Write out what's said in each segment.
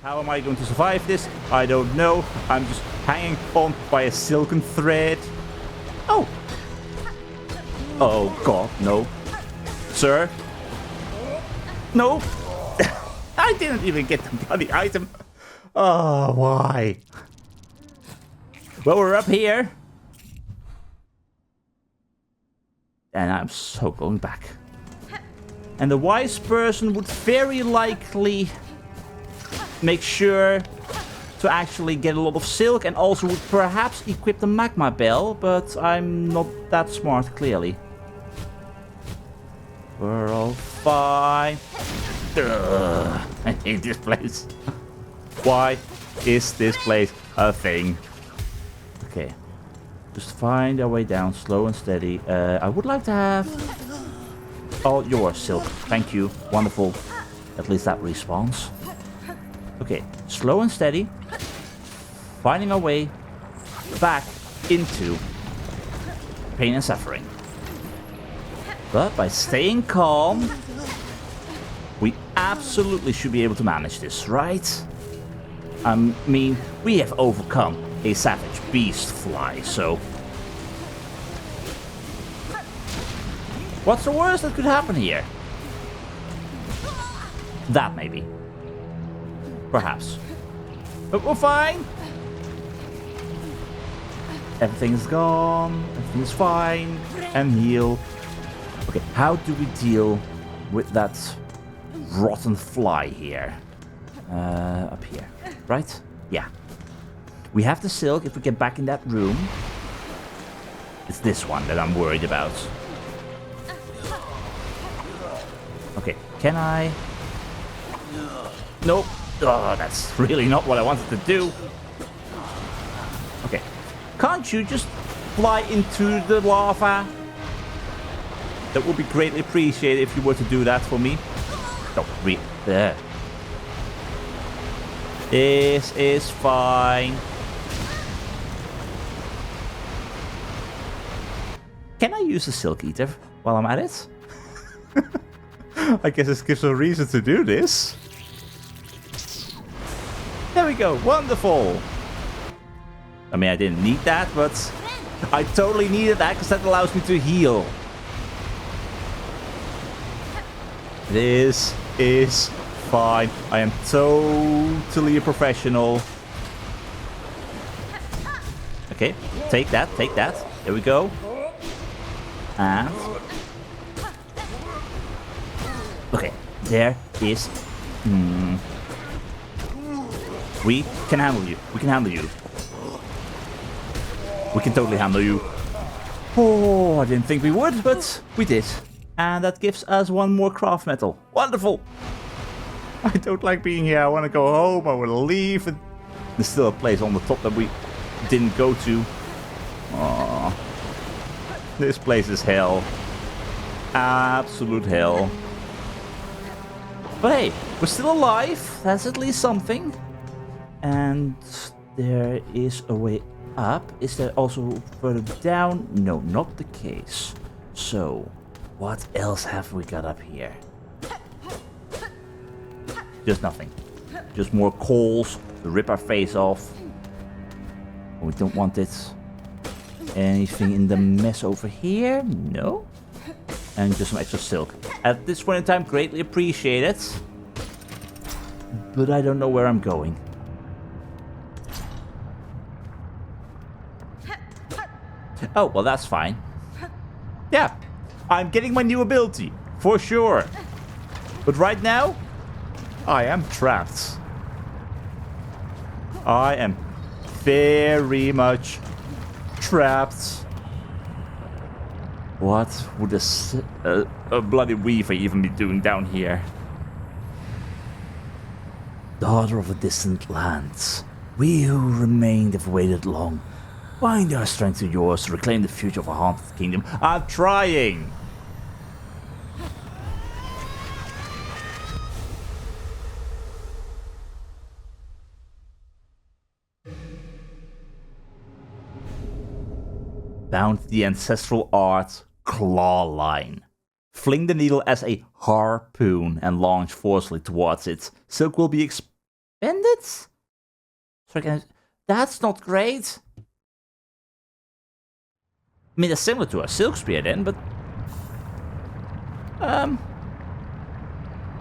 How am I going to survive this? I don't know. I'm just hanging on by a silken thread. Oh. Oh, God, no. Sir? No. I didn't even get the bloody item. Oh, why? Well, we're up here. And I'm so going back. And the wise person would very likely make sure to actually get a lot of silk and also would perhaps equip the magma bell, but I'm not that smart, clearly. We're all fine. Ugh, I hate this place. Why is this place a thing? Okay. Just find our way down, slow and steady. I would like to have all yours, Silk. Thank you. Wonderful. At least that respawns. Okay, slow and steady. Finding our way back into pain and suffering. But by staying calm, we absolutely should be able to manage this, right? I mean, we have overcome a savage beast fly, so... What's the worst that could happen here? That, maybe. Perhaps. But we're fine! Everything's gone, everything's fine, and heal. Okay, how do we deal with that rotten fly here? Up here, right? Yeah. We have the silk if we get back in that room. It's this one that I'm worried about. Okay, can I? Nope. Oh, that's really not what I wanted to do. Okay. Can't you just fly into the lava? That would be greatly appreciated if you were to do that for me. Oh, there. This is fine. Can I use the Silk Eater while I'm at it? I guess this gives a reason to do this. There we go. Wonderful. I mean, I didn't need that, but I totally needed that because that allows me to heal. This is fine. I am totally a professional. Okay, take that, take that. There we go. And... okay, there is... We can handle you. We can handle you. We can totally handle you. Oh, I didn't think we would, but we did. And that gives us one more craft metal. Wonderful! I don't like being here. I want to go home. I want to leave. And there's still a place on the top that we didn't go to. Aww. This place is hell. Absolute hell. But hey, we're still alive. That's at least something. And there is a way up. Is there also further down? No, not the case. So, what else have we got up here? Just nothing. Just more coals to rip our face off. We don't want it. Anything in the mess over here? No. And just some extra silk. At this point in time, greatly appreciate it. But I don't know where I'm going. Oh, well, that's fine. Yeah, I'm getting my new ability, for sure. But right now, I am trapped. I am very much trapped. What would a bloody weaver even be doing down here? Daughter of a distant lands, we who remained have waited long. Bind our strength to yours to reclaim the future of our haunted kingdom. I'm trying! Bound to the ancestral art, Clawline. Fling the needle as a harpoon and launch forcefully towards it. Silk will be Bandits? Sorry, that's not great. I mean, that's similar to a silk spear then, but...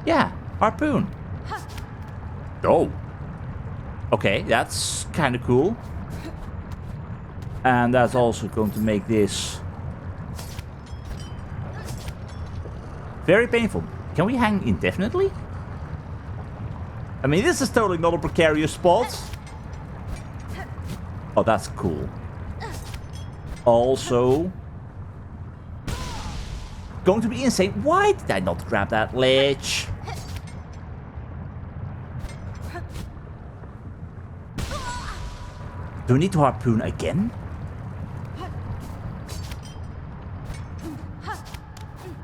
Yeah, harpoon. Oh. Okay, that's kind of cool. And that's also going to make this... very painful. Can we hang indefinitely? I mean, this is totally not a precarious spot. Oh, that's cool. Also... going to be insane. Why did I not grab that ledge? Do we need to harpoon again?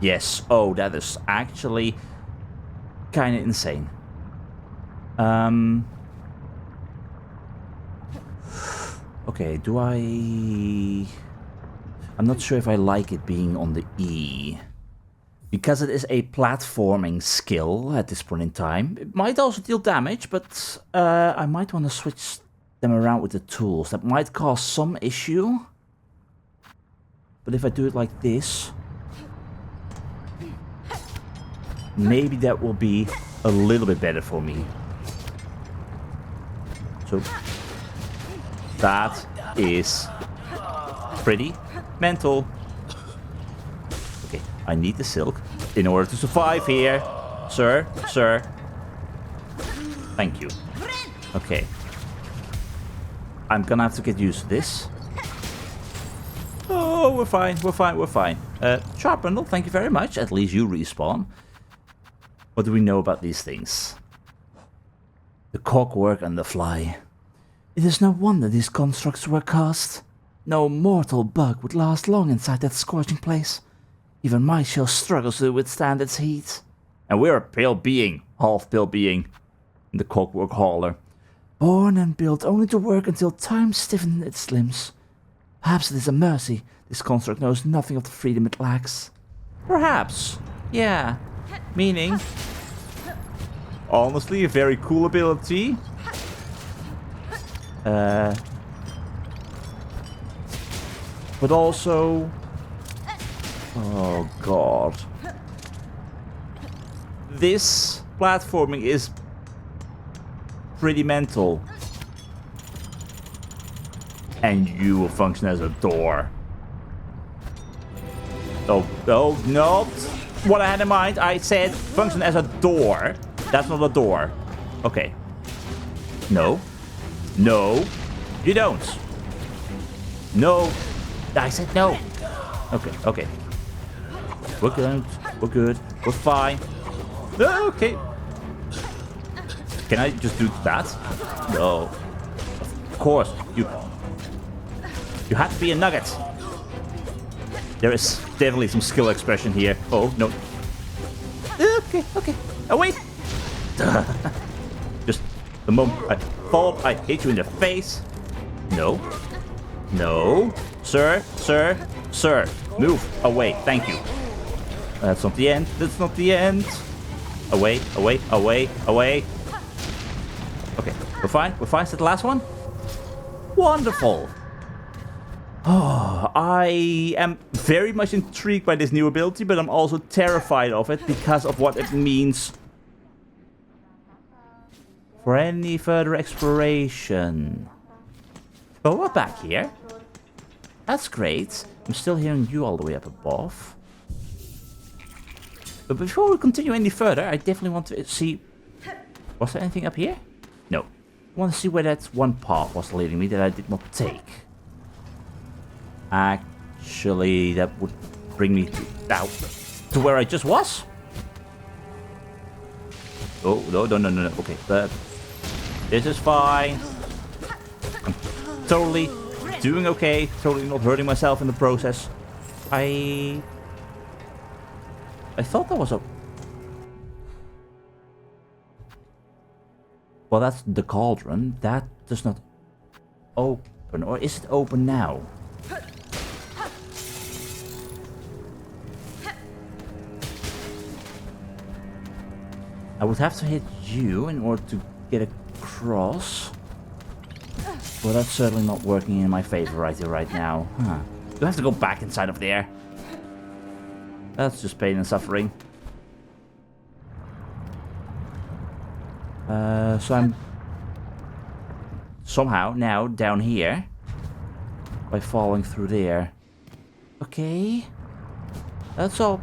Yes. Oh, that is actually kind of insane. Okay, do I... I'm not sure if I like it being on the E. Because it is a platforming skill at this point in time. It might also deal damage, but I might want to switch them around with the tools. That might cause some issue. But if I do it like this... maybe that will be a little bit better for me. So... that is pretty mental. Okay, I need the silk in order to survive here. Sir, sir. Thank you. Okay. I'm gonna have to get used to this. Oh, we're fine, we're fine, we're fine. Sharp bundle, thank you very much. At least you respawn. What do we know about these things? The clockwork and the fly. It is no wonder these constructs were cast. No mortal bug would last long inside that scorching place. Even my shell struggles to withstand its heat. And we're a pale being, half-pale being, in the clockwork hauler. Born and built only to work until time stiffened its limbs. Perhaps it is a mercy this construct knows nothing of the freedom it lacks. Perhaps, yeah. Meaning, honestly, a very cool ability. But also... oh god. This platforming is pretty mental. And you will function as a door. Oh, oh, not what I had in mind. I said function as a door. That's not a door. Okay. No. No. You don't. No. I said no. Okay, okay. We're good. We're good. We're fine. Okay. Can I just do that? No. Of course. You have to be a nugget. There is definitely some skill expression here. Oh, no. Okay, okay. Oh, wait. Just the moment I fall, I hit you in the face. No. No. Sir, sir, sir. Move away. Thank you. That's not the end. That's not the end. Away, away, away, away. Okay, we're fine. We're fine. Is that the last one? Wonderful. Oh, I am very much intrigued by this new ability, but I'm also terrified of it because of what it means for any further exploration. But we're back here. That's great. I'm still hearing you all the way up above. But before we continue any further, I definitely want to see... was there anything up here? No. I want to see where that one path was leading me that I did not take. Actually, that would bring me to where I just was. Oh, no, no, no, no, no. Okay, but this is fine. I'm totally doing okay. Totally not hurting myself in the process. I thought that was a... well, that's the cauldron. That does not open. Or is it open now? I would have to hit you in order to get across. Well, that's certainly not working in my favor right now. Huh. Do I have to go back inside of there? That's just pain and suffering. So I'm somehow now down here by falling through there. Okay. That's all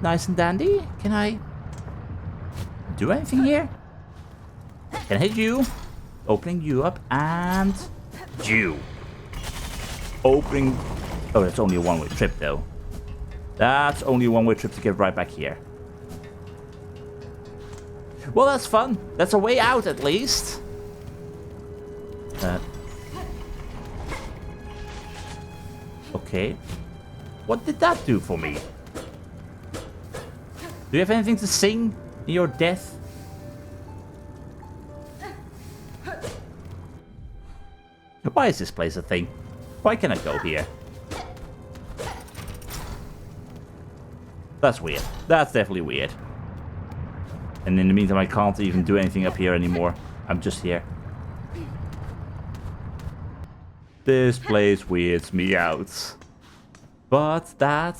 nice and dandy. Can I do anything here? Can I hit you? Opening you up and you. Opening. Oh, that's only a one-way trip though. That's only a one-way trip to get right back here. Well, that's fun. That's a way out at least. Okay. What did that do for me? Do you have anything to sing in your death? Why is this place a thing? Why can I go here? That's weird. That's definitely weird. And in the meantime, I can't even do anything up here anymore. I'm just here. This place weirds me out. But that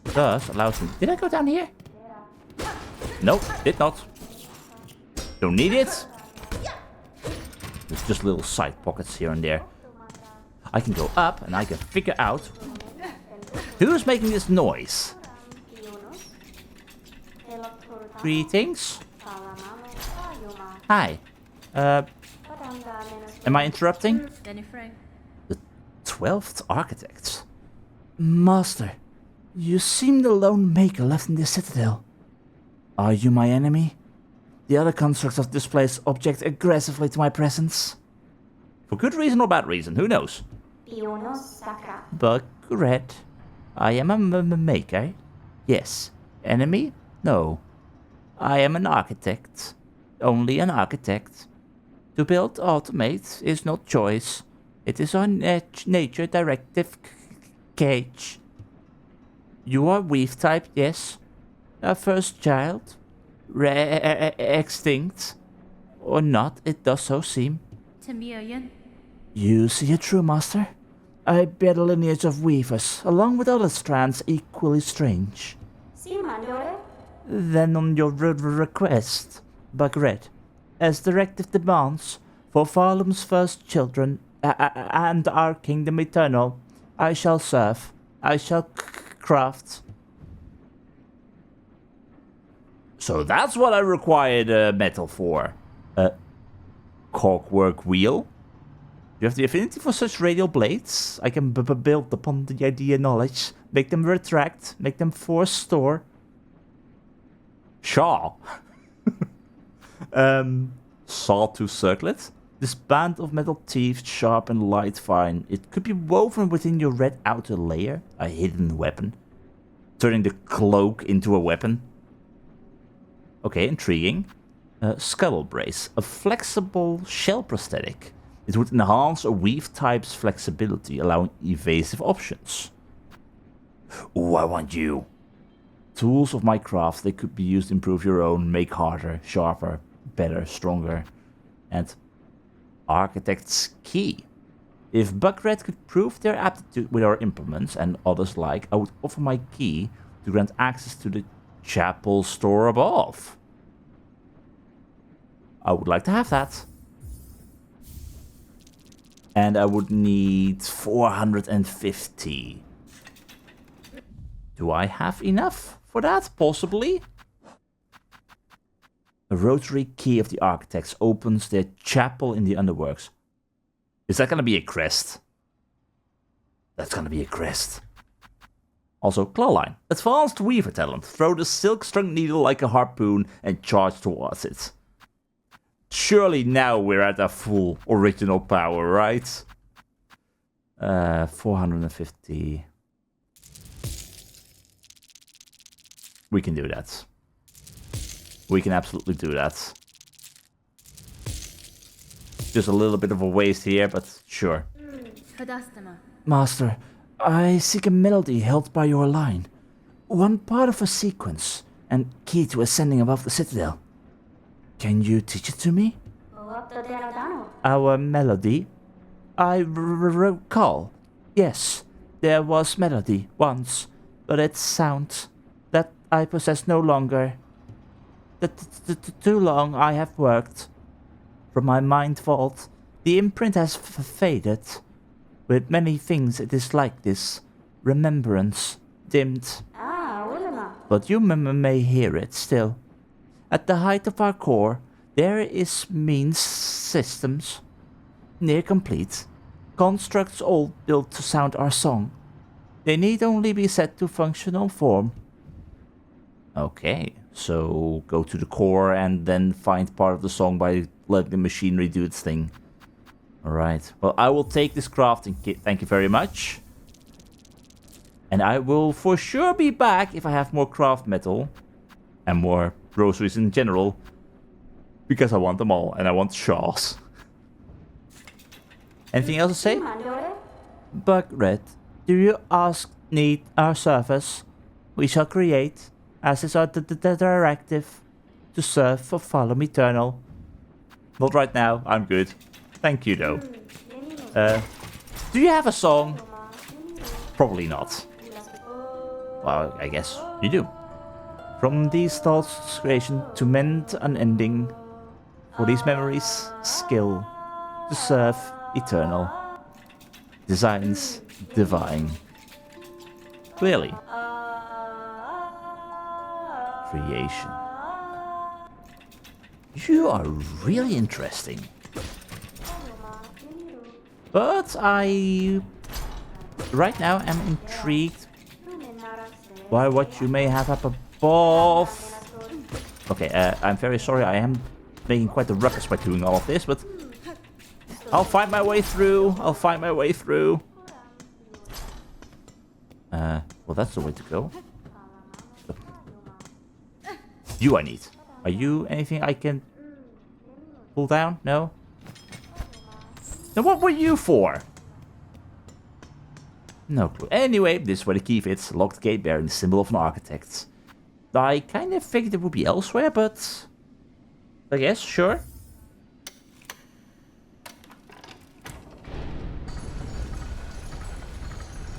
thus allows me... Did I go down here? Nope, did not. Don't need it. There's just little side pockets here and there. I can go up and I can figure out who's making this noise. Greetings. Hi. Am I interrupting? The 12th Architect. Master, you seem the lone maker left in this Citadel. Are you my enemy? The other constructs of this place object aggressively to my presence. For good reason or bad reason, who knows? But Red, I am a maker. Yes. Enemy? No. I am an architect. Only an architect. To build automate is not choice. It is our nature directive cage. You are weave type, yes. Our first child. Extinct. Or not, it does so seem. You see it true, Master? I bear the lineage of weavers, along with other strands equally strange. Then on your request, Bagret, as directive demands, for Farlam's first children, and our kingdom eternal, I shall serve, I shall craft. So that's what I required metal for. Corkwork wheel? You have the affinity for such radial blades? I can build upon the idea knowledge, make them retract, make them force store. Shaw. Sawtooth circlet. This band of metal teeth, sharp and light fine. It could be woven within your red outer layer, a hidden weapon. Turning the cloak into a weapon. Okay, intriguing. Scuttle brace, a flexible shell prosthetic. It would enhance a weave type's flexibility, allowing evasive options. Ooh, I want you. Tools of my craft, they could be used to improve your own, make harder, sharper, better, stronger. And Architect's Key. If Buckred could prove their aptitude with our implements and others like, I would offer my key to grant access to the chapel store above. I would like to have that. And I would need 450. Do I have enough for that? Possibly. A rotary key of the architects opens their chapel in the underworks. Is that gonna be a crest? That's gonna be a crest. Also, Clawline. Advanced weaver talent. Throw the silk-strung needle like a harpoon and charge towards it. Surely now we're at our full original power, right? 450. We can do that. We can absolutely do that. Just a little bit of a waste here, but sure. Master, I seek a melody held by your line. One part of a sequence, and key to ascending above the Citadel. Can you teach it to me? Our melody? I recall. Yes, there was melody once, but its sound that I possess no longer. Too long I have worked. From my mind vault, the imprint has faded. With many things it is like this. Remembrance, dimmed. But you may hear it still. At the height of our core, there is means systems. Near complete. Constructs all built to sound our song. They need only be set to functional form. Okay, so go to the core and then find part of the song by letting the machinery do its thing. Alright, well I will take this crafting kit, thank you very much. And I will for sure be back if I have more craft metal. And more groceries in general. Because I want them all, and I want Shaws. Anything else to say? Bug Red, do you need our service? We shall create, as is our directive, to serve for Follow Me Eternal. Not right now, I'm good. Thank you though. Do you have a song? Probably not. Well, I guess you do. From these thoughts creation to mend unending. For these memories, skill. To serve eternal. Designs divine. Clearly. Creation. You are really interesting. But I right now am intrigued by what you may have up above. Okay, I'm very sorry, I am making quite a ruckus by doing all of this, but I'll find my way through. Well, that's the way to go. You I need. Are you anything I can pull down? No? Then what were you for? No clue. Anyway, this is where the key fits. Locked gate bearing the symbol of an architect. I kind of figured it would be elsewhere, but I guess, sure.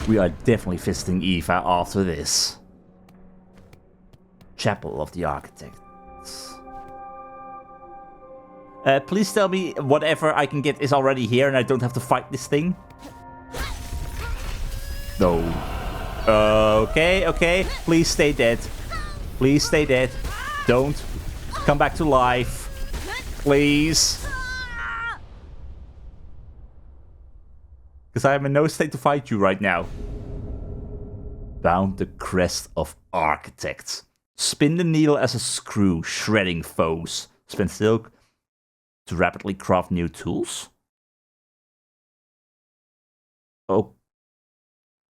We are definitely visiting Eva after this. Chapel of the Architects. Please tell me whatever I can get is already here and I don't have to fight this thing. No. Okay. Please stay dead. Please stay dead. Don't come back to life. Please. Because I am in no state to fight you right now. Bound the crest of architects. Spin the needle as a screw, shredding foes. Spin silk to rapidly craft new tools. Oh.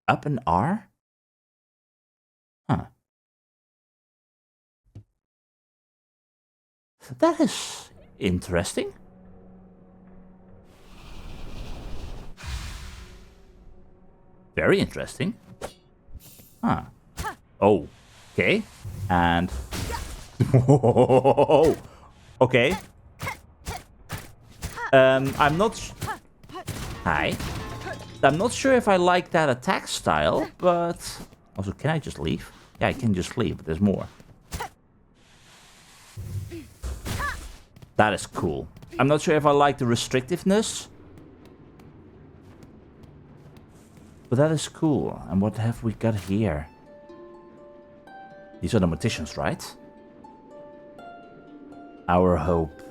Up and R? Huh. That is interesting. Very interesting. Huh. Oh. Okay. And... okay. I'm not... Hi. I'm not sure if I like that attack style, but... Also, can I just leave? Yeah, I can just leave, but there's more. That is cool. I'm not sure if I like the restrictiveness. But that is cool. And what have we got here? These are the morticians, right? Our hope.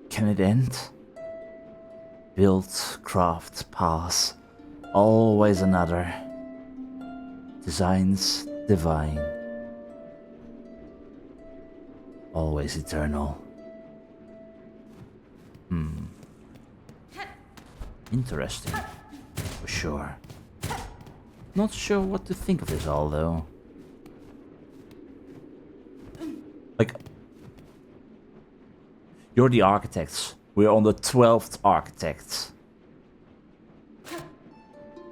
Can it end? Build, craft, pass. Always another. Designs divine. Always eternal. Interesting. For sure. Not sure what to think of this all, though. Like... You're the architects. We're on the 12th architect.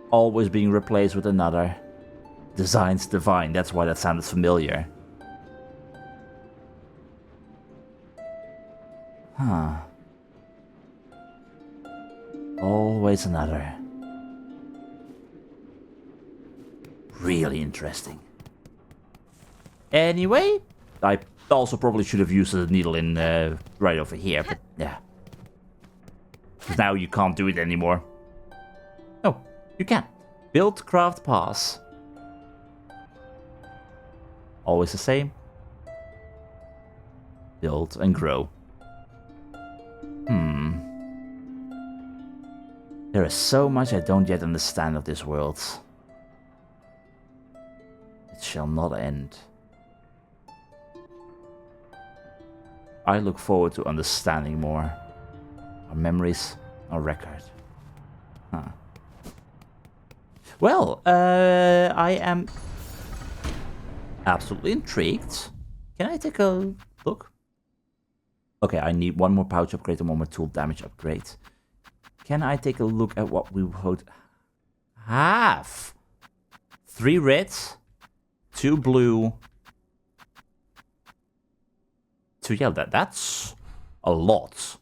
Always being replaced with another. Designs divine. That's why that sounded familiar. Huh. Always another. Really interesting. Anyway, I also probably should have used the needle in right over here, but yeah. Now you can't do it anymore. Oh, you can. Build, craft, pass. Always the same. Build and grow. There is so much I don't yet understand of this world. It shall not end. I look forward to understanding more. Our memories, our record. Huh. Well, I am absolutely intrigued. Can I take a look? Okay, I need one more pouch upgrade and one more tool damage upgrade. Can I take a look at what we would have? 3 reds, 2 blue, 2 yellow. That's a lot.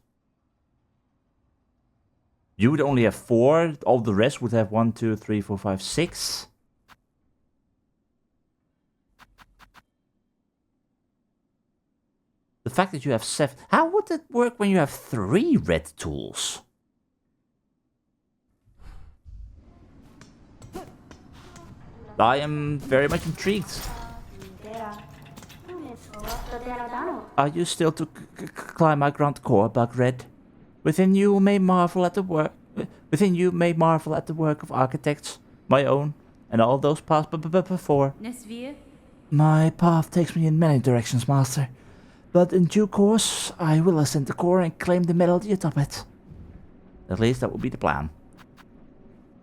You would only have 4. All the rest would have 1, 2, 3, 4, 5, 6. The fact that you have 7... How would it work when you have 3 red tools? I am very much intrigued. Are you still to climb my grand core, Bug Red? Within you may marvel at the work. Within you may marvel at the work of architects, my own, and all those past before. My path takes me in many directions, Master. But in due course, I will ascend the core and claim the melody atop it. At least that will be the plan.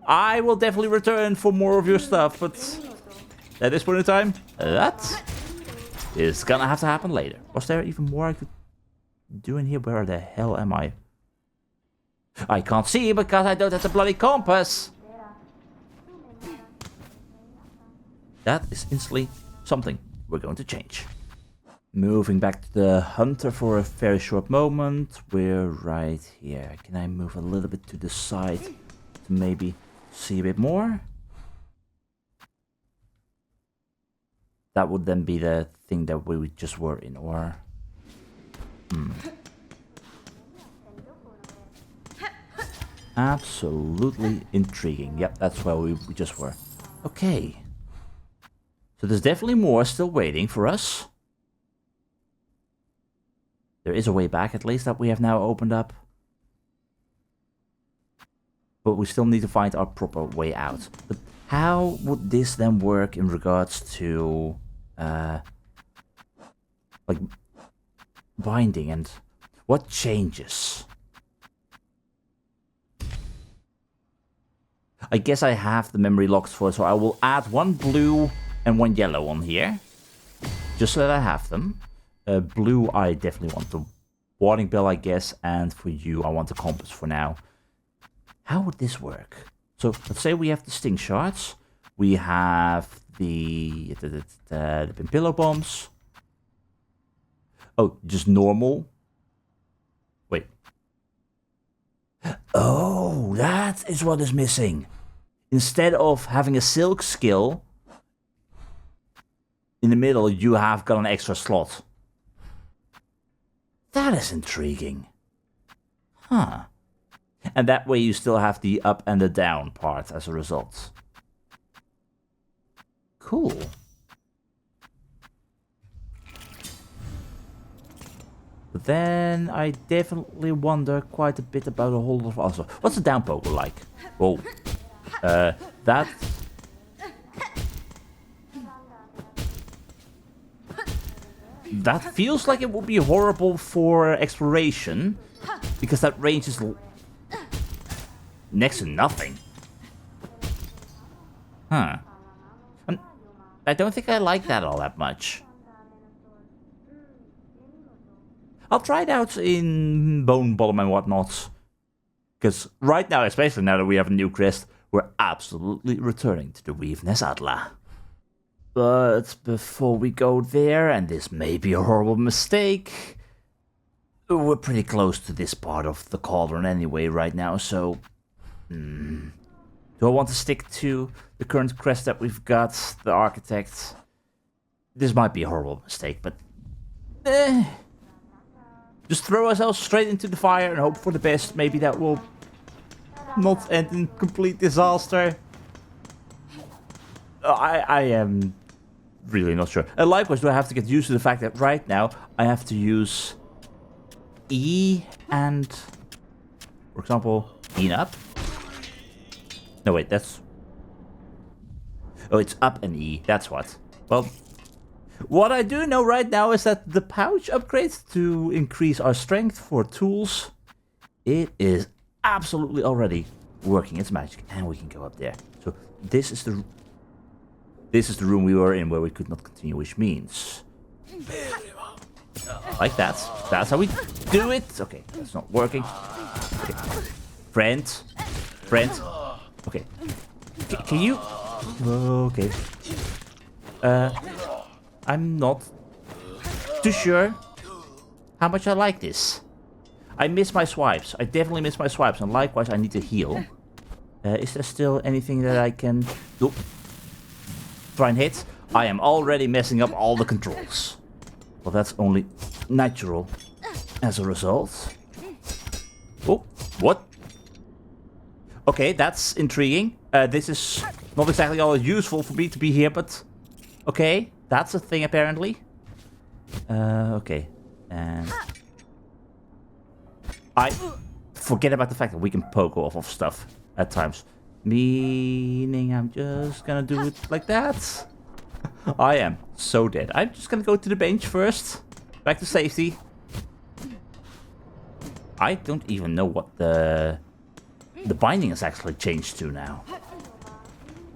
I will definitely return for more of your stuff, but at this point in time, that is gonna have to happen later. Was there even more I could do in here? Where the hell am I? I can't see because I don't have the bloody compass. That is instantly something we're going to change. Moving back to the hunter for a very short moment. We're right here. Can I move a little bit to the side to maybe see a bit more? That would then be the thing that we just were in, or... Absolutely intriguing. Yep, that's where we just were. Okay. So there's definitely more still waiting for us. There is a way back, at least, that we have now opened up. But we still need to find our proper way out. But how would this then work in regards to... like... binding, and what changes? I guess I have the memory locked for it, so I will add 1 blue and 1 yellow on here. Just so that I have them. Blue, I definitely want the warning bell, I guess. And for you, I want the compass for now. How would this work? So, let's say we have the sting shards. We have the pillow bombs. Oh, just normal. Wait. Oh, that is what is missing. Instead of having a silk skill, in the middle you have got an extra slot. That is intriguing. Huh. And that way you still have the up and the down part as a result. Cool. But then I definitely wonder quite a bit about a whole lot of also. What's the down poker like? Whoa. That... That feels like it would be horrible for exploration. Because that range is next to nothing. Huh. I don't think I like that all that much. I'll try it out in Bone Bottom and whatnot. Because right now, especially now that we have a new crest, we're absolutely returning to the Weaveness Adla. But before we go there, and this may be a horrible mistake, we're pretty close to this part of the Cauldron anyway right now, so... Do I want to stick to the current crest that we've got, the Architect? This might be a horrible mistake, but... Just throw ourselves straight into the fire and hope for the best. Maybe that will not end in complete disaster. I am really not sure. Likewise, do I have to get used to the fact that right now I have to use E and, for example, E and up? No, wait, that's... Oh, it's up and E, that's what. Well... What I do know right now is that the pouch upgrades to increase our strength for tools, it is absolutely already working its magic, and we can go up there. So this is the room we were in where we could not continue, which means like that. That's how we do it. Okay, that's not working. Okay. Friend. Okay. Can you? Okay. I'm not too sure how much I like this. I miss my swipes. I definitely miss my swipes, and likewise I need to heal. Is there still anything that I can do? Try and hit? I am already messing up all the controls. Well, that's only natural as a result. Oh, what? Okay, that's intriguing. This is not exactly all useful for me to be here, but... Okay. That's a thing, apparently. Okay. And... I forget about the fact that we can poke off of stuff at times. Meaning I'm just gonna do it like that. I am so dead. I'm just gonna go to the bench first. Back to safety. I don't even know what the binding has actually changed to now.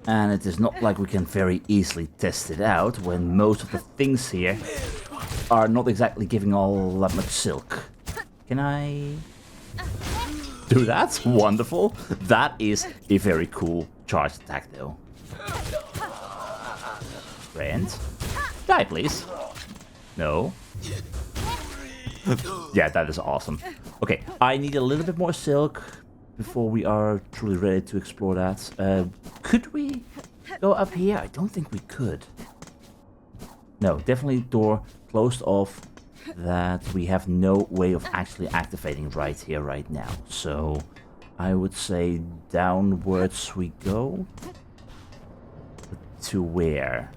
And it is not like we can very easily test it out when most of the things here are not exactly giving all that much silk. Can I do that? Wonderful. That is a very cool charged attack though. Friend. Die please. No. Yeah, that is awesome. Okay, I need a little bit more silk before we are truly ready to explore that. Could we go up here? I don't think we could. No, definitely door closed off that we have no way of actually activating right here, right now. So I would say downwards we go. To where?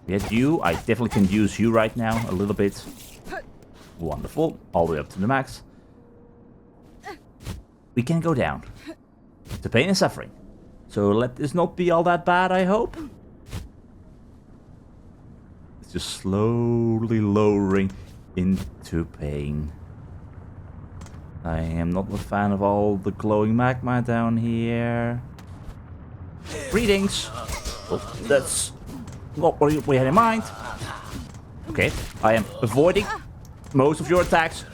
We had you. I definitely can use you right now a little bit. Wonderful. All the way up to the max. We can go down to pain and suffering. So let this not be all that bad, I hope. It's just slowly lowering into pain. I am not a fan of all the glowing magma down here. Greetings. Well, that's not what we had in mind. Okay, I am avoiding most of your attacks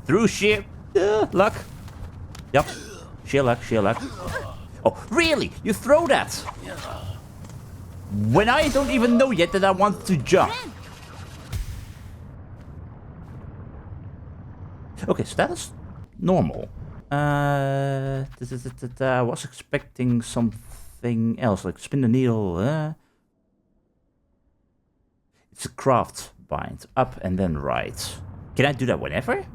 through sheer luck. Yep. Sheer luck, sheer luck. Oh, really? You throw that? When I don't even know yet that I want to jump. Okay, so that is normal. I was expecting something else, like spin the needle. It's a craft bind. Up and then right. Can I do that whenever?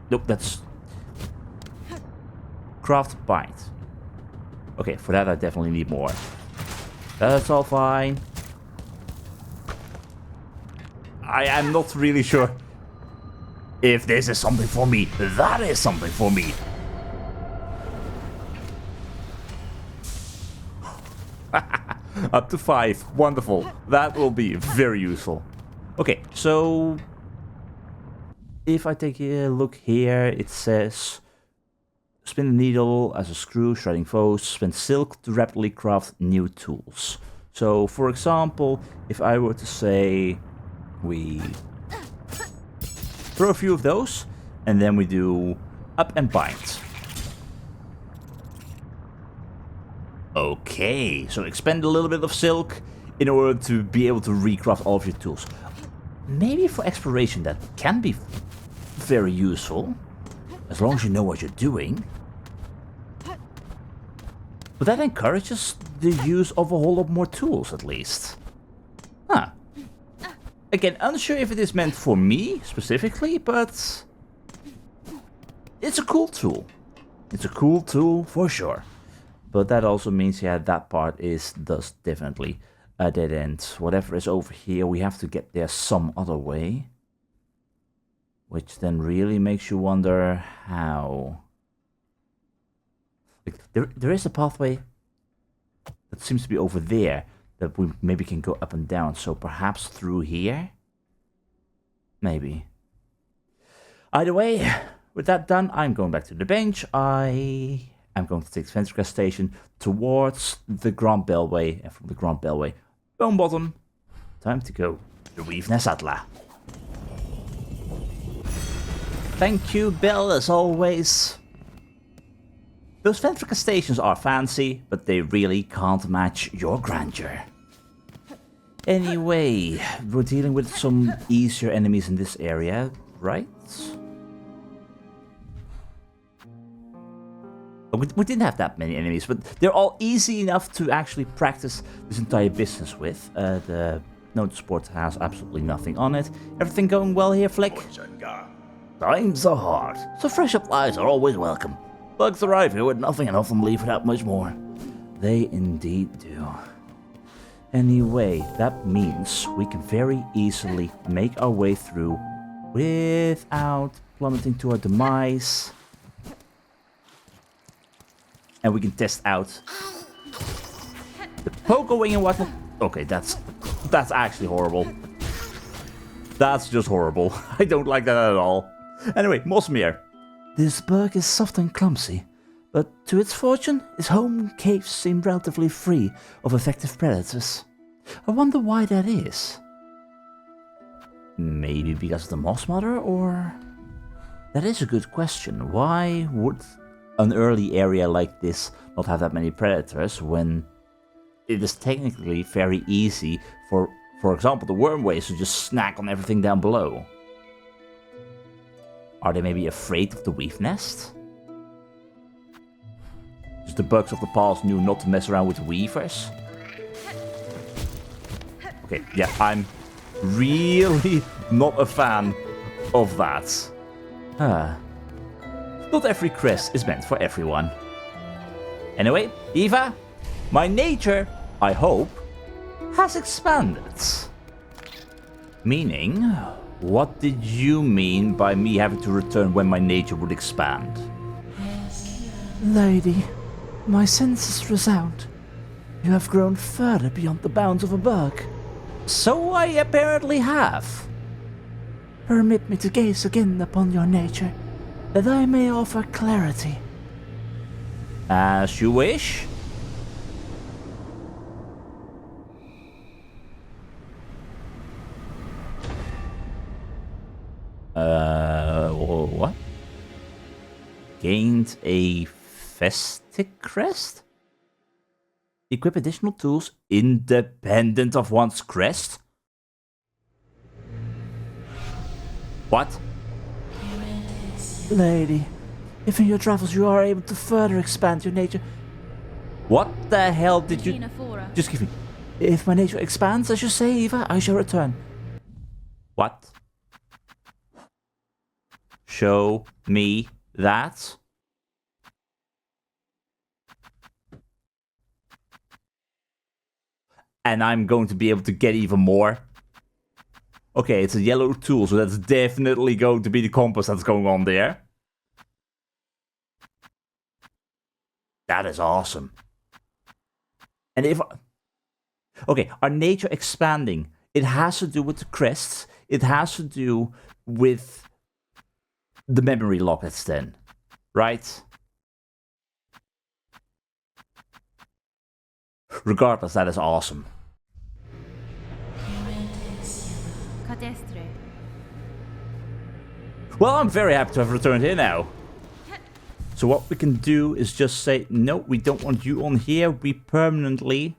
Nope, that's... Craft bind. Okay, for that I definitely need more. That's all fine. I am not really sure if this is something for me. That is something for me. Up to 5. Wonderful. That will be very useful. Okay, so... If I take a look here, it says... Spin the needle as a screw, shredding foes, spin silk to rapidly craft new tools. So, for example, if I were to say we throw a few of those, and then we do up and bind. Okay, so expend a little bit of silk in order to be able to recraft all of your tools. maybe for exploration that can be very useful, as long as you know what you're doing. But that encourages the use of a whole lot more tools, at least. Huh. Again, unsure if it is meant for me, specifically, but... it's a cool tool. It's a cool tool, for sure. But that also means, yeah, that part is thus definitely a dead end. Whatever is over here, we have to get there some other way. Which then really makes you wonder how. Like, there is a pathway that seems to be over there that we maybe can go up and down. So perhaps through here? Maybe. Either way, with that done, I'm going back to the bench. I'm going to take the Architect Crest station towards the Grand Bellway, and from the Grand Bellway, bone bottom. Time to go to the Weave Nesatla. Thank you, Bell, as always. Those Ventrica stations are fancy, but they really can't match your grandeur. Anyway, we're dealing with some easier enemies in this area, right? We didn't have that many enemies, but they're all easy enough to actually practice this entire business with. The Node Sport has absolutely nothing on it. Everything going well here, Flick? Times are hard, so fresh supplies are always welcome. Bugs arrive here with nothing and often leave without much more. They indeed do. Anyway, that means we can very easily make our way through without plummeting to our demise. And we can test out the poker wing and whatnot. Okay, that's actually horrible. That's just horrible. I don't like that at all. Anyway, Mosmere. This berg is soft and clumsy, but to its fortune, its home caves seem relatively free of effective predators. I wonder why that is. Maybe because of the Moss Mother, or... That is a good question. Why would an early area like this not have that many predators when it is technically very easy for example, the wormways to just snack on everything down below? Are they maybe afraid of the weave nest? Just the bugs of the past knew not to mess around with weavers? Okay, yeah, I'm really not a fan of that. Not every crest is meant for everyone. Anyway, Eva, my nature, I hope, has expanded. Meaning, what did you mean by me having to return when my nature would expand? Lady, my senses resound. You have grown further beyond the bounds of a berg. So I apparently have. Permit me to gaze again upon your nature, that I may offer clarity. As you wish. What? Gained a Architect Crest? Equip additional tools independent of one's crest? What? Lady, if in your travels you are able to further expand your nature... What the hell did you... Just give me... If my nature expands, as you say, Eva, I shall return. What? Show me that. And I'm going to be able to get even more. Okay, it's a yellow tool, so that's definitely going to be the compass that's going on there. That is awesome. And if... Okay, our nature expanding. It has to do with the crests. It has to do with the memory lockets then. Right? Regardless, that is awesome. Well, I'm very happy to have returned here now. So what we can do is just say, no, we don't want you on here. We permanently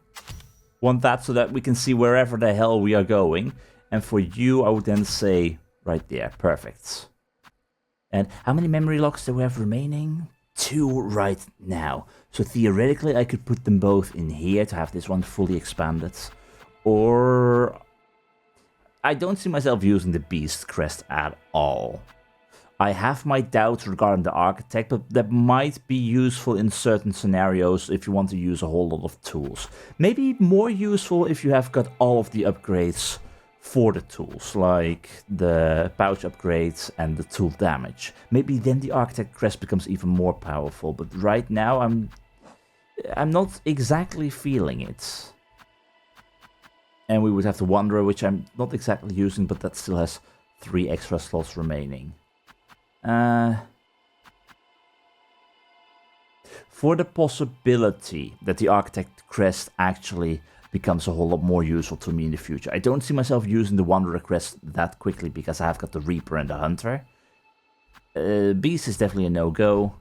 want that so that we can see wherever the hell we are going. And for you, I would then say right there. Perfect. And how many memory locks do we have remaining? 2 right now. So theoretically, I could put them both in here to have this one fully expanded. Or I don't see myself using the Beast Crest at all. I have my doubts regarding the Architect, but that might be useful in certain scenarios if you want to use a whole lot of tools. Maybe more useful if you have got all of the upgrades for the tools, like the pouch upgrades and the tool damage. Maybe then the Architect Crest becomes even more powerful, but right now I'm not exactly feeling it. And we would have the Wanderer, which I'm not exactly using, but that still has 3 extra slots remaining. For the possibility that the Architect Crest actually becomes a whole lot more useful to me in the future. I don't see myself using the Wanderer Crest that quickly because I have got the Reaper and the Hunter. Beast is definitely a no-go.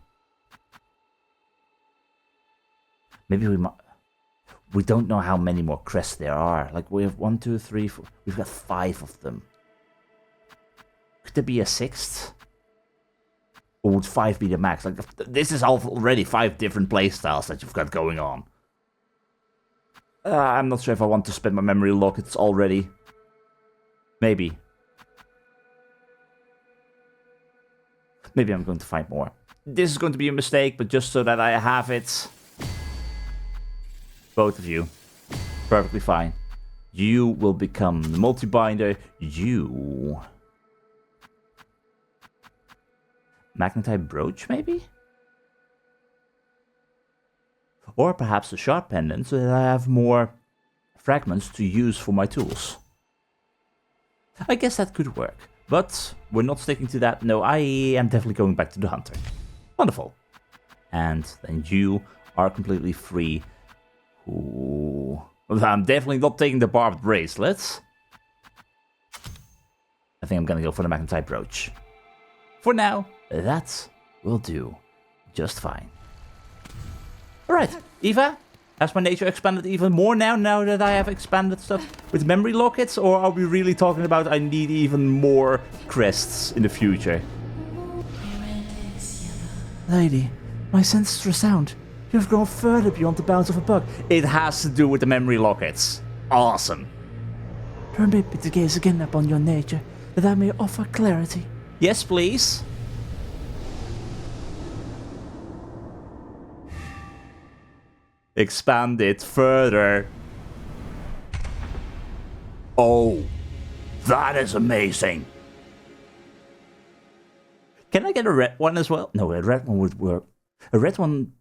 Maybe we might... We don't know how many more crests there are. Like, we have 1, 2, 3, 4... We've got 5 of them. Could there be a 6th? Or would 5 be the max? Like, this is already 5 different playstyles that you've got going on. I'm not sure if I want to spend my memory lockets already. Maybe. Maybe I'm going to find more. This is going to be a mistake, but just so that I have it. Both of you. Perfectly fine. You will become the multi-binder. You... Magnetite brooch, maybe? Or perhaps a shard pendant, so that I have more fragments to use for my tools. I guess that could work. But we're not sticking to that. No, I am definitely going back to the Hunter. Wonderful. And then you are completely free. Ooh. Well, I'm definitely not taking the barbed bracelets. I think I'm gonna go for the magnetite brooch. For now, that will do just fine. Alright, Eva, has my nature expanded even more now that I have expanded stuff with memory lockets? Or are we really talking about I need even more crests in the future? Lady, my senses resound. You have grown further beyond the bounds of a bug. It has to do with the memory lockets. Awesome. Permit me to gaze again upon your nature, that I may offer clarity. Yes, please. Expand it further. Oh, that is amazing. Can I get a red one as well? No, a red one would work. A red one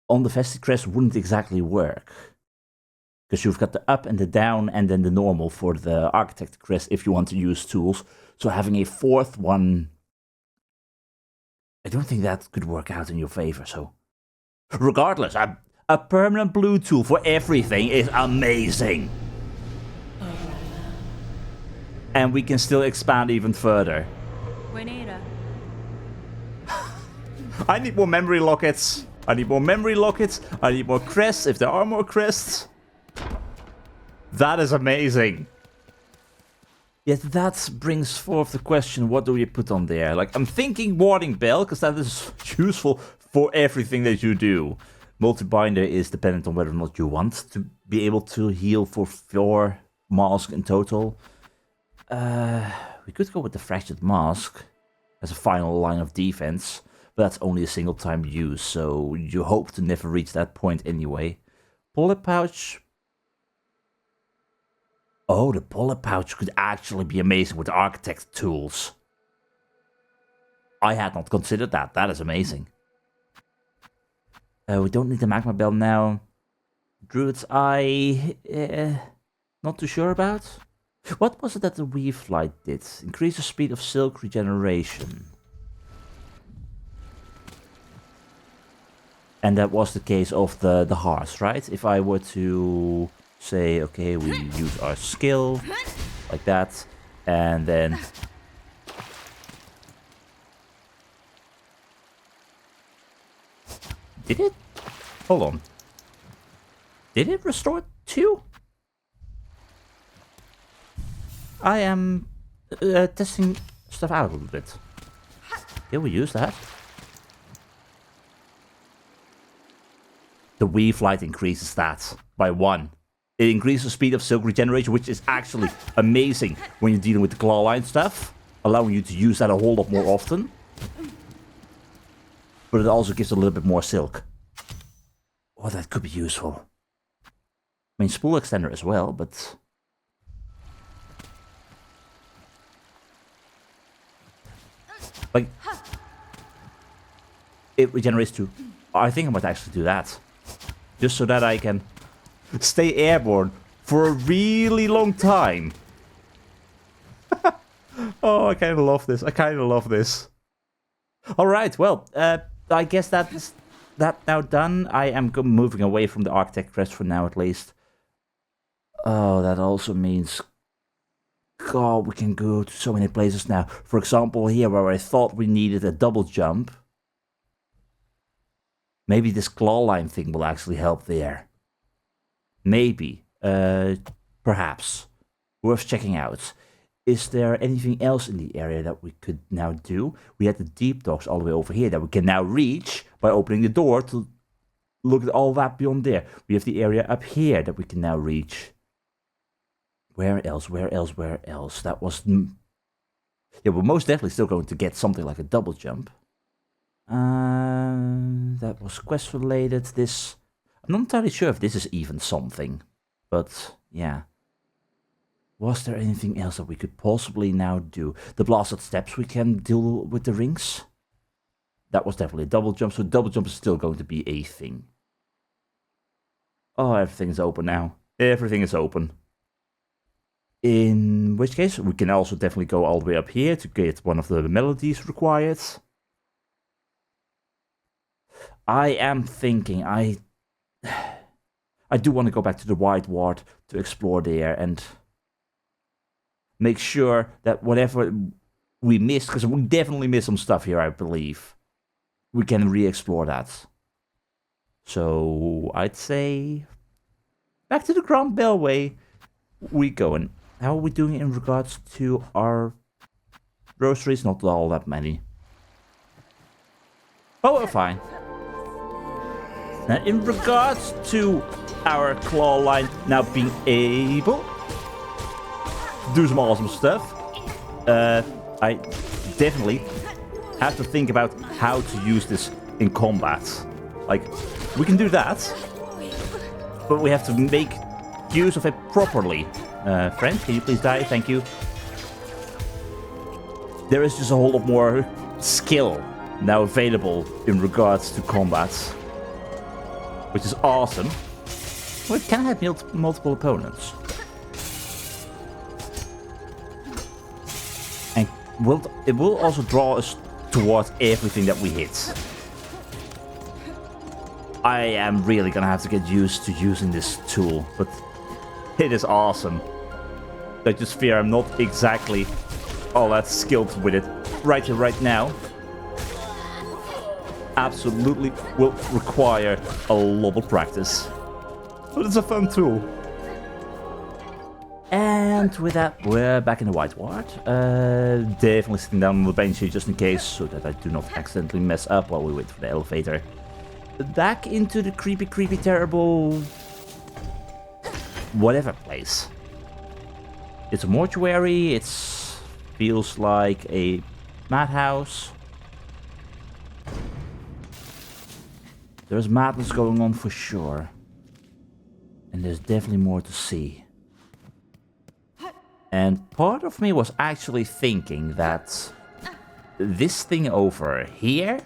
on the Vested Crest wouldn't exactly work. Because you've got the up and the down and then the normal for the Architect Crest if you want to use tools. So having a 4th one, I don't think that could work out in your favor. So regardless, a permanent blue tool for everything is amazing. And we can still expand even further. I need more memory lockets. I need more memory lockets. I need more crests if there are more crests. That is amazing. Yet that brings forth the question, what do we put on there? Like, I'm thinking Warding Bell, because that is useful for everything that you do. Multi-binder is dependent on whether or not you want to be able to heal for 4 masks in total. We could go with the Fractured Mask as a final line of defense, but that's only a single time use, so you hope to never reach that point anyway. Bullet Pouch. Oh, the Bullet Pouch could actually be amazing with Architect tools. I had not considered that. That is amazing. We don't need the Magma Bell now. Druid's Eye... not too sure about. What was it that the Weave Light did? Increase the speed of silk regeneration. And that was the case of the hearts, right? If I were to say, okay, we use our skill, like that, and then... Did it? Hold on. Did it restore 2? I am testing stuff out a little bit. Yeah, we use that. The weave light increases that by 1. It increases the speed of silk regeneration, which is actually amazing when you're dealing with the Clawline stuff, allowing you to use that a whole lot more often. But it also gives a little bit more silk. Oh, that could be useful. I mean, spool extender as well, but... like... it regenerates too. I think I might actually do that. Just so that I can stay airborne for a really long time. Oh, I kind of love this. I kind of love this. Alright, well, I guess that's that now done. I am moving away from the Architect Crest for now, at least. Oh, that also means... God, we can go to so many places now. For example, here where I thought we needed a double jump. Maybe this Clawline thing will actually help there. Maybe. Perhaps. Worth checking out. Is there anything else in the area that we could now do? We had the deep docks all the way over here that we can now reach by opening the door to look at all that beyond there. We have the area up here that we can now reach. Where else? Where else? Where else? That was... yeah, we're most definitely still going to get something like a double jump. That was quest related. This... I'm not entirely sure if this is even something. But, yeah. Was there anything else that we could possibly now do? The blasted steps we can deal with the rings? That was definitely a double jump, so double jump is still going to be a thing. Oh, everything is open now. Everything is open. In which case, we can also definitely go all the way up here to get one of the melodies required. I am thinking, I do want to go back to the Whiteward to explore there and make sure that whatever we missed, because we definitely missed some stuff here, I believe, we can re-explore that. So, I'd say back to the Grand Bellway we going. How are we doing in regards to our groceries? Not all that many. Oh, we're fine. Now, in regards to our Clawline now being able to do some awesome stuff, I definitely have to think about how to use this in combat. Like, we can do that, but we have to make use of it properly. Friend, can you please die? Thank you. There is just a whole lot more skill now available in regards to combat, which is awesome. Well, it can have multiple opponents. And it will also draw us towards everything that we hit. I am really gonna have to get used to using this tool, but it is awesome. I just fear I'm not exactly all that skilled with it right here, right now. Absolutely will require a lot of practice. But it's a fun tool. And with that, we're back in the Whiteward. Definitely sitting down on the bench here just in case, so that I do not accidentally mess up while we wait for the elevator. Back into the creepy, terrible... whatever place. It's a mortuary, it feels like a madhouse. There's madness going on for sure. And there's definitely more to see. And part of me was actually thinking that this thing over here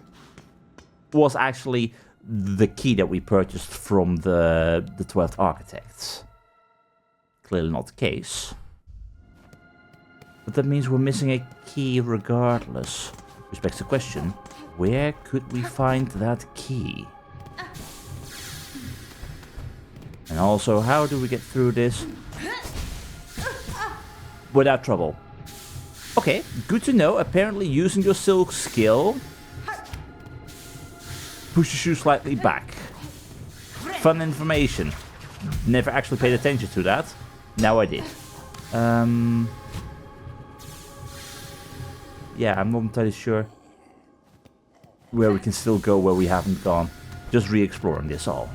was actually the key that we purchased from the 12th Architects. Clearly not the case. But that means we're missing a key regardless. Which begs the question, where could we find that key? And also, how do we get through this without trouble? Okay, good to know. Apparently using your silk skill pushes you slightly back. Fun information. Never actually paid attention to that. Now I did. yeah, I'm not entirely sure where we can still go where we haven't gone. Just re-exploring this all.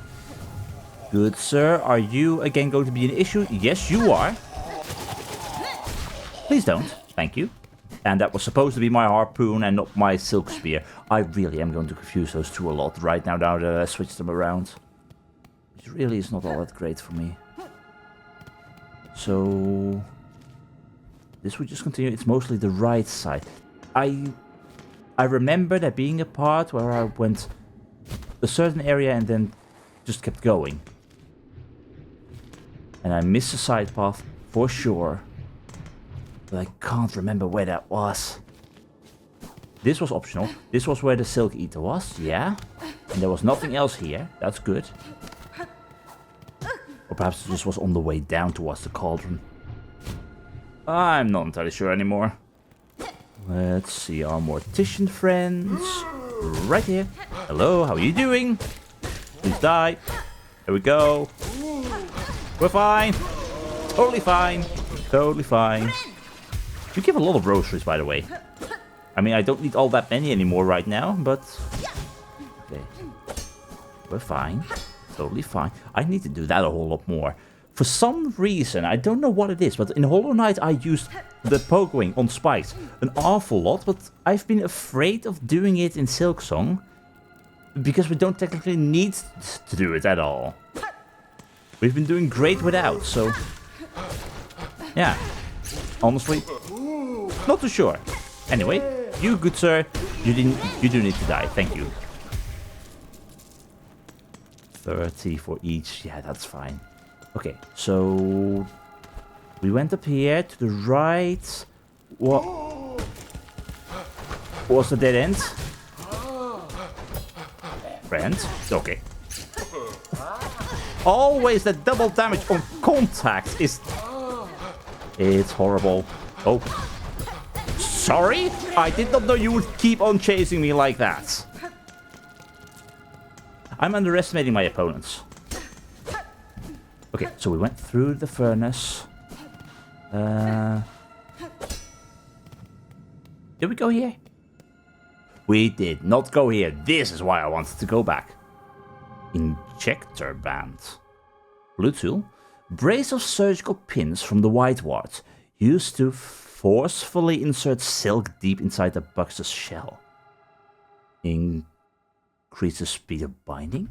Good sir, are you again going to be an issue? Yes, you are. Please don't. Thank you. And that was supposed to be my harpoon and not my silk spear. I really am going to confuse those two a lot right now that I switched them around. Which really is not all that great for me. So... this would just continue. It's mostly the right side. I remember there being a part where I went a certain area and then just kept going. And I missed a side path for sure. But I can't remember where that was. This was optional. This was where the Silk Eater was, yeah. And there was nothing else here. That's good. Or perhaps this was on the way down towards the Cauldron. I'm not entirely sure anymore. Let's see our mortician friends. Right here. Hello, how are you doing? Please die. There we go. We're fine. Totally fine. Totally fine. You give a lot of groceries, by the way. I mean, I don't need all that many anymore right now, but... okay. We're fine. Totally fine. I need to do that a whole lot more. For some reason, I don't know what it is, but in Hollow Knight I used the poke wing on spikes an awful lot, but I've been afraid of doing it in Silksong because we don't technically need to do it at all. We've been doing great without, so yeah, honestly, not too sure. Anyway, you good sir, you do need to die. Thank you. 30 for each. Yeah, that's fine. Okay, so we went up here to the right. What was the dead end? Friend? Okay. Always that double damage on contact is... it's horrible. Oh. Sorry? I did not know you would keep on chasing me like that. I'm underestimating my opponents. Okay, so we went through the furnace. Did we go here? We did not go here. This is why I wanted to go back. Injector band. Blue tool. Brace of surgical pins from the Whiteward. Used to forcefully insert silk deep inside the box's shell. Increases speed of binding?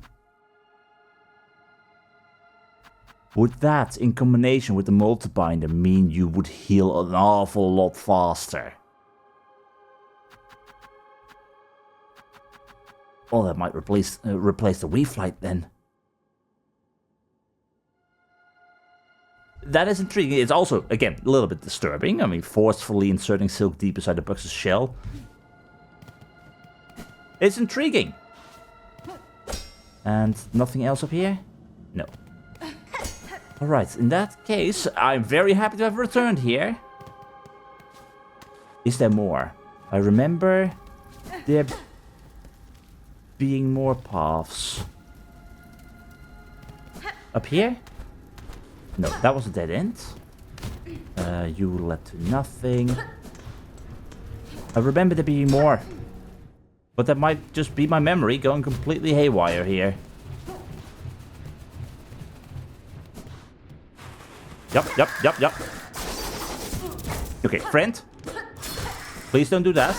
Would that, in combination with the multi-binder, mean you would heal an awful lot faster? Well, that might replace the Wii Flight then. That is intriguing. It's also, again, a little bit disturbing. I mean, forcefully inserting silk deep inside the box's shell. It's intriguing. And nothing else up here? No. Alright, in that case, I'm very happy to have returned here. Is there more? I remember there being more paths. Up here? No, that was a dead end. You led to nothing. I remember there being more. But that might just be my memory going completely haywire here. Yup. Okay, friend. Please don't do that.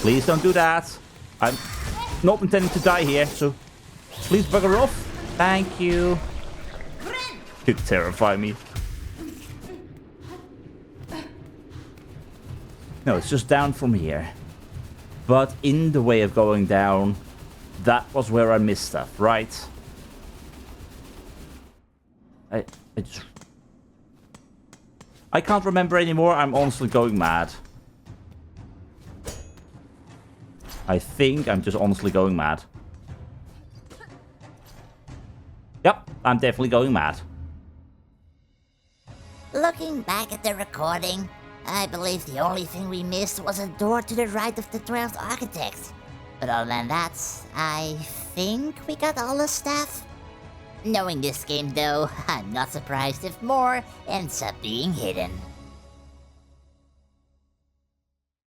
Please don't do that. I'm not intending to die here, so please bugger off. Thank you. You terrify me. No, it's just down from here. But in the way of going down, that was where I missed stuff, right? I can't remember anymore. I'm honestly going mad. I think I'm just honestly going mad. Yep, I'm definitely going mad. Looking back at the recording, I believe the only thing we missed was a door to the right of the 12th Architect. But other than that, I think we got all the stuff. Knowing this game though, I'm not surprised if more ends up being hidden.